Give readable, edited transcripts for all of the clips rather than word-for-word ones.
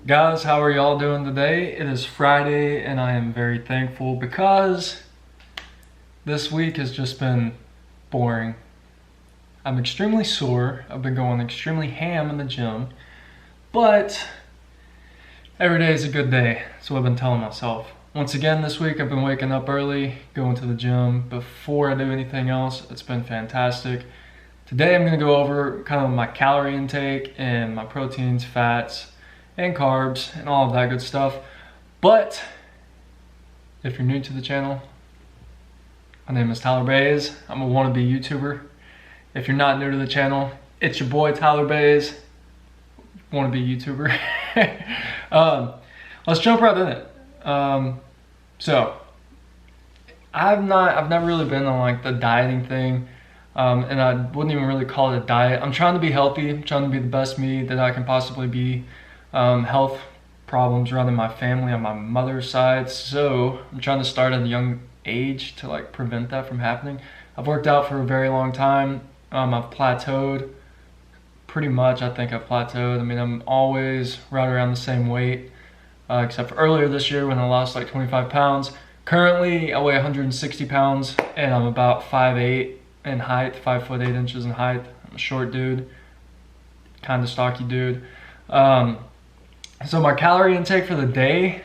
Guys, how are y'all doing today? It is Friday and I am very thankful because this week has just been boring. I'm extremely sore. I've been going extremely ham in the gym, but every day is a good day. That's what I've been telling myself. Once again this week I've been waking up early, going to the gym before I do anything else. It's been fantastic. Today I'm going to go over kind of my calorie intake and my proteins, fats, and carbs and all of that good stuff. But if you're new to the channel, my name is Tyler Bays. I'm a wannabe YouTuber. If you're not new to the channel, it's your boy Tyler Bays, wannabe YouTuber. Let's jump right in it. So I've never really been on like the dieting thing. And I wouldn't even really call it a diet. I'm trying to be healthy. I'm trying to be the best me that I can possibly be. Health problems run in my family on my mother's side, so I'm trying to start at a young age to like prevent that from happening. I've worked out for a very long time. I've plateaued pretty much. I think I've plateaued. I mean, I'm always right around the same weight, except for earlier this year when I lost like 25 pounds. Currently, I weigh 160 pounds and I'm about 5'8" in height, 5'8" in height. I'm a short dude, kind of stocky dude. So my calorie intake for the day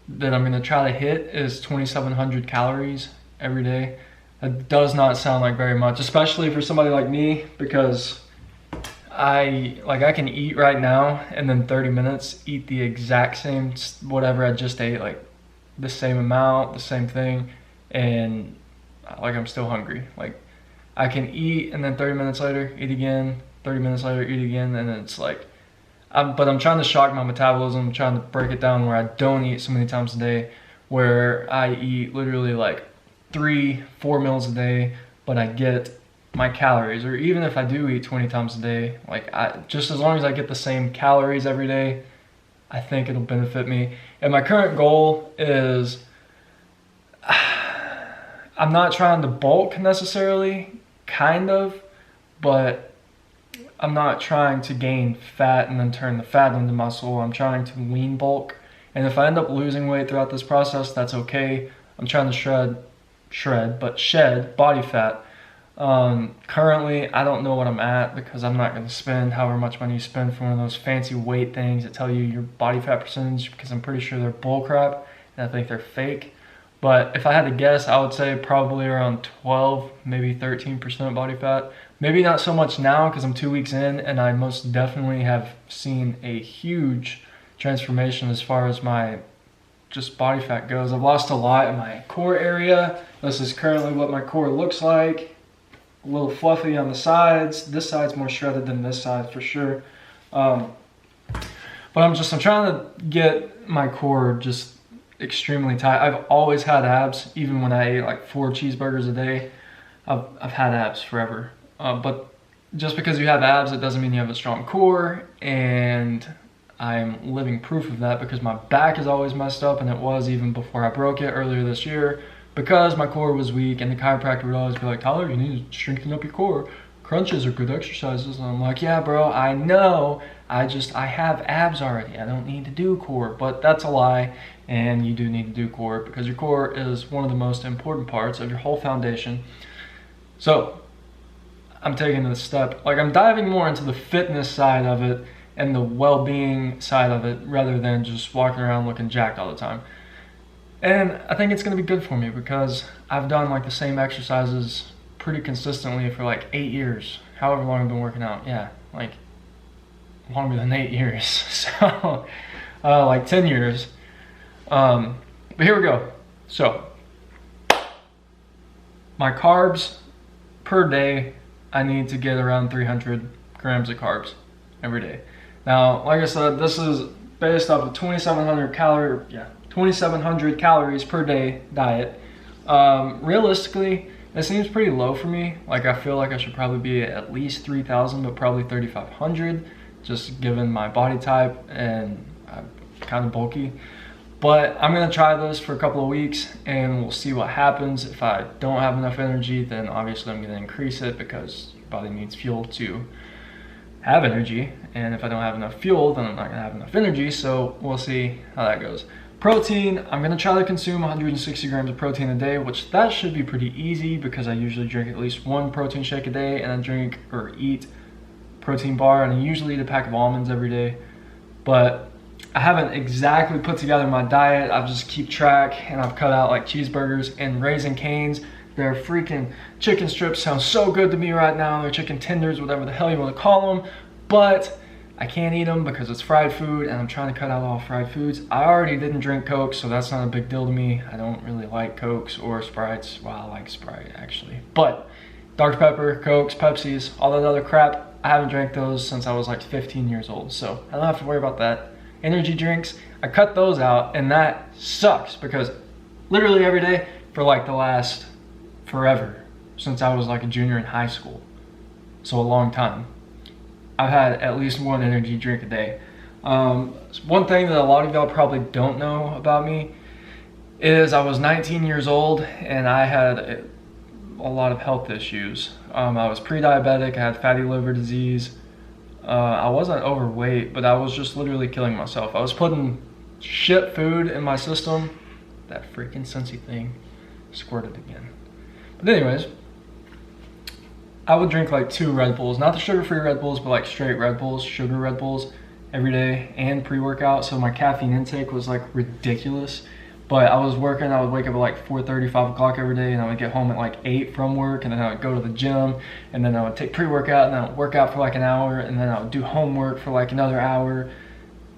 that I'm going to try to hit is 2,700 calories every day. That does not sound like very much, especially for somebody like me, because I can eat right now and then 30 minutes eat the exact same whatever I just ate, like the same amount, the same thing, and like I'm still hungry. Like I can eat and then 30 minutes later eat again, 30 minutes later eat again, and it's like but I'm trying to shock my metabolism. I'm trying to break it down where I don't eat so many times a day, where I eat literally like 3-4 meals a day, but I get my calories. Or even if I do eat 20 times a day, like just as long as I get the same calories every day, I think it'll benefit me. And my current goal is, I'm not trying to bulk necessarily, kind of, but I'm not trying to gain fat and then turn the fat into muscle. I'm trying to lean bulk. And if I end up losing weight throughout this process, that's okay. I'm trying to shed body fat. Currently, I don't know what I'm at because I'm not going to spend however much money you spend for one of those fancy weight things that tell you your body fat percentage, because I'm pretty sure they're bullcrap and I think they're fake. But if I had to guess, I would say probably around 12, maybe 13% body fat. Maybe not so much now because I'm 2 weeks in and I most definitely have seen a huge transformation as far as my just body fat goes. I've lost a lot in my core area. This is currently what my core looks like. A little fluffy on the sides. This side's more shredded than this side for sure. But I'm trying to get my core just extremely tight. I've always had abs, even when I ate like 4 cheeseburgers a day. I've had abs forever. But just because you have abs, it doesn't mean you have a strong core, and I'm living proof of that because my back is always messed up, and it was even before I broke it earlier this year, because my core was weak, and the chiropractor would always be like, Tyler, you need to strengthen up your core. Crunches are good exercises. And I'm like, yeah, bro, I know. I have abs already. I don't need to do core. But that's a lie, and you do need to do core because your core is one of the most important parts of your whole foundation. So I'm taking this step, like I'm diving more into the fitness side of it and the well-being side of it rather than just walking around looking jacked all the time. And I think it's going to be good for me because I've done like the same exercises pretty consistently for like 8 years, however long I've been working out. Yeah, like longer than 8 years. So like 10 years. But here we go. So my carbs per day, I need to get around 300 grams of carbs every day. Now, like I said, this is based off of 2,700 calories per day diet. Realistically, it seems pretty low for me. Like I feel like I should probably be at least 3,000, but probably 3,500, just given my body type and I'm kind of bulky. But I'm gonna try this for a couple of weeks and we'll see what happens. If I don't have enough energy, then obviously I'm gonna increase it because your body needs fuel to have energy, and if I don't have enough fuel, then I'm not gonna have enough energy, so we'll see how that goes. Protein, I'm gonna try to consume 160 grams of protein a day, which that should be pretty easy because I usually drink at least one protein shake a day, and I drink or eat protein bar, and I usually eat a pack of almonds every day. But I haven't exactly put together my diet. I just keep track, and I've cut out like cheeseburgers and Raising Cane's. Their freaking chicken strips sound so good to me right now. They're chicken tenders, whatever the hell you want to call them, but I can't eat them because it's fried food, and I'm trying to cut out all fried foods. I already didn't drink Coke, so that's not a big deal to me. I don't really like Cokes or Sprites. Well, I like Sprite actually, but Dr. Pepper, Cokes, Pepsis, all that other crap, I haven't drank those since I was like 15 years old, so I don't have to worry about that. Energy drinks, I cut those out, and that sucks because literally every day for like the last forever, since I was like a junior in high school, so a long time, I've had at least one energy drink a day. One thing that a lot of y'all probably don't know about me is I was 19 years old and I had a lot of health issues. I was pre-diabetic, I had fatty liver disease. I wasn't overweight, but I was just literally killing myself. I was putting shit food in my system. That freaking Scentsy thing squirted again. But anyways, I would drink like 2 Red Bulls, not the sugar-free Red Bulls, but like straight Red Bulls, sugar Red Bulls every day, and pre-workout. So my caffeine intake was like ridiculous. But I was working, I would wake up at like 4:30, 5 o'clock every day, and I would get home at like 8 from work, and then I would go to the gym, and then I would take pre-workout, and then I would work out for like an hour, and then I would do homework for like another hour,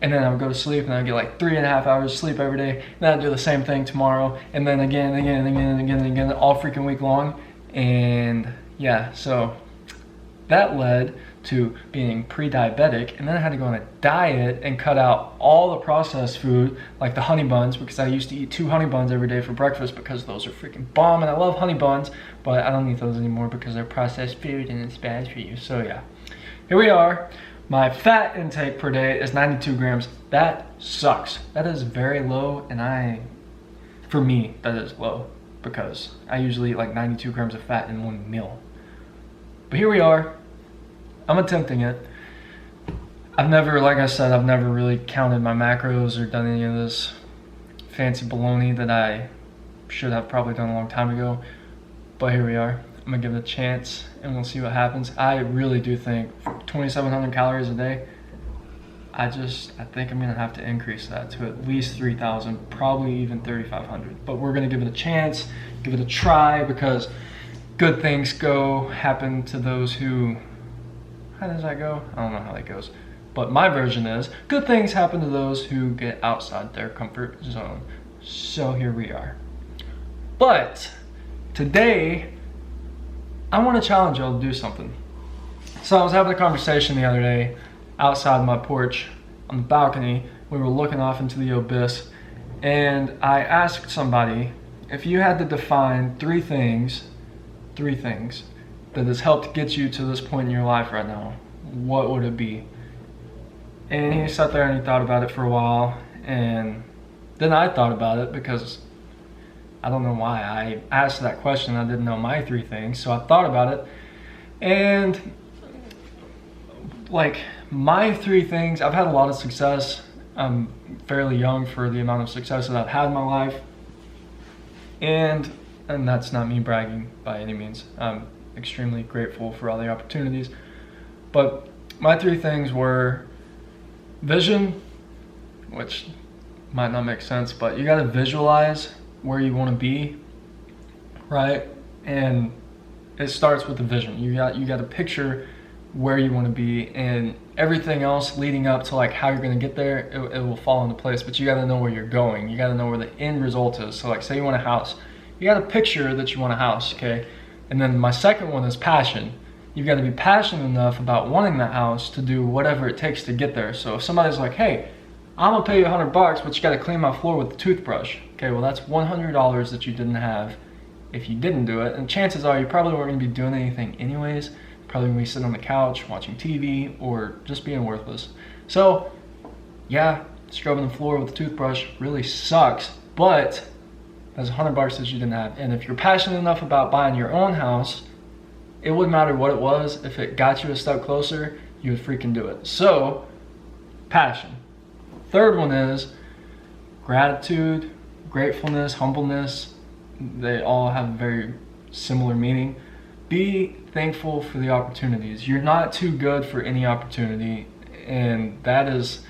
and then I would go to sleep, and I would get like 3.5 hours of sleep every day, and then I'd do the same thing tomorrow, and then again, and again, and again, and again, and again, all freaking week long. And yeah, so that led to being pre-diabetic, and then I had to go on a diet and cut out all the processed food, like the honey buns, because I used to eat 2 honey buns every day for breakfast because those are freaking bomb, and I love honey buns, but I don't eat those anymore because they're processed food and it's bad for you. So yeah, here we are. My fat intake per day is 92 grams. That sucks. That is very low, and for me, that is low because I usually eat like 92 grams of fat in one meal. But here we are. I'm attempting it. Like I said, I've never really counted my macros or done any of this fancy baloney that I should have probably done a long time ago. But here we are. I'm gonna give it a chance and we'll see what happens. I really do think 2,700 calories a day, I think I'm gonna have to increase that to at least 3,000, probably even 3,500. But we're gonna give it a chance, give it a try, because good things happen to those who, how does that go? I don't know how that goes. But my version is, good things happen to those who get outside their comfort zone. So here we are. But today, I want to challenge y'all to do something. So I was having a conversation the other day outside my porch on the balcony. We were looking off into the abyss, and I asked somebody, if you had to define three things that has helped get you to this point in your life right now, what would it be? And he sat there and he thought about it for a while, and then I thought about it because I don't know why I asked that question. I didn't know my 3 things, so I thought about it. And like my 3 things, I've had a lot of success. I'm fairly young for the amount of success that I've had in my life. And that's not me bragging by any means. I'm extremely grateful for all the opportunities. But my 3 things were vision, which might not make sense, but you gotta visualize where you wanna be, right? And it starts with the vision. You got to picture where you want to be, and everything else leading up to like how you're going to get there, it will fall into place. But you got to know where you're going. You got to know where the end result is. So like, say you want a house, you got to picture that you want a house, okay? And then my second one is passion. You got to be passionate enough about wanting that house to do whatever it takes to get there. So if somebody's like, hey, I'm gonna pay you $100, but you got to clean my floor with a toothbrush, okay? Well, that's $100 that you didn't have if you didn't do it, and chances are you probably weren't going to be doing anything anyways. Probably going to be sitting on the couch watching TV or just being worthless. So yeah, scrubbing the floor with a toothbrush really sucks, but that's $100 that you didn't have. And if you're passionate enough about buying your own house, it wouldn't matter what it was. If it got you a step closer, you would freaking do it. So, passion. Third one is gratitude, gratefulness, humbleness. They all have very similar meaning. Be thankful for the opportunities. You're not too good for any opportunity, and that's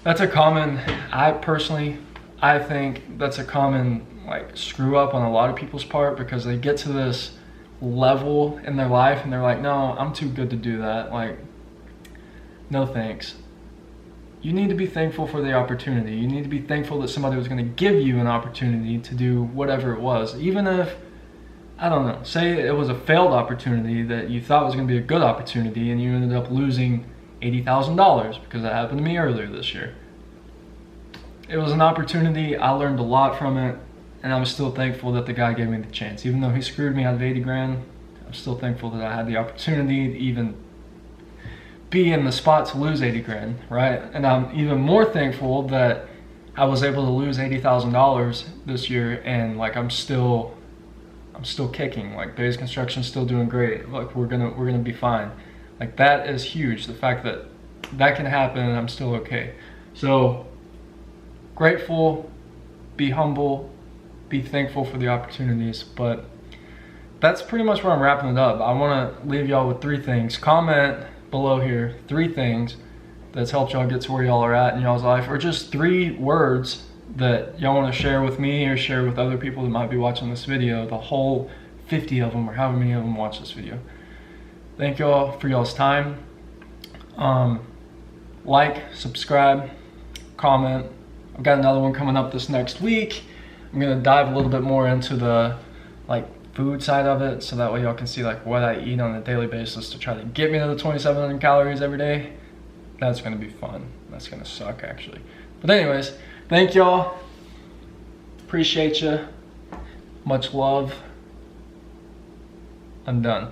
a common, I think that's a common like screw up on a lot of people's part, because they get to this level in their life and they're like, no, I'm too good to do that. Like, no thanks. You need to be thankful for the opportunity. You need to be thankful that somebody was going to give you an opportunity to do whatever it was. Even if, I don't know, say it was a failed opportunity that you thought was going to be a good opportunity and you ended up losing $80,000, because that happened to me earlier this year. It was an opportunity. I learned a lot from it, and I'm still thankful that the guy gave me the chance. Even though he screwed me out of 80 grand, I'm still thankful that I had the opportunity to even be in the spot to lose 80 grand, right? And I'm even more thankful that I was able to lose $80,000 this year, and like I'm still kicking. Like Bay's Construction's still doing great. Like we're gonna be fine. Like that is huge. The fact that that can happen and I'm still okay. So grateful, be humble, be thankful for the opportunities. But that's pretty much where I'm wrapping it up. I want to leave y'all with 3 things. Comment below here 3 things that's helped y'all get to where y'all are at in y'all's life, or just 3 words that y'all want to share with me or share with other people that might be watching this video, the whole 50 of them or however many of them watch this video. Thank y'all for y'all's time. Like, subscribe, comment. I've got another one coming up this next week. I'm gonna dive a little bit more into the like food side of it, so that way y'all can see like what I eat on a daily basis to try to get me to the 2,700 calories every day. That's gonna be fun. That's gonna suck actually. But anyways, thank y'all. Appreciate you. Much love. I'm done.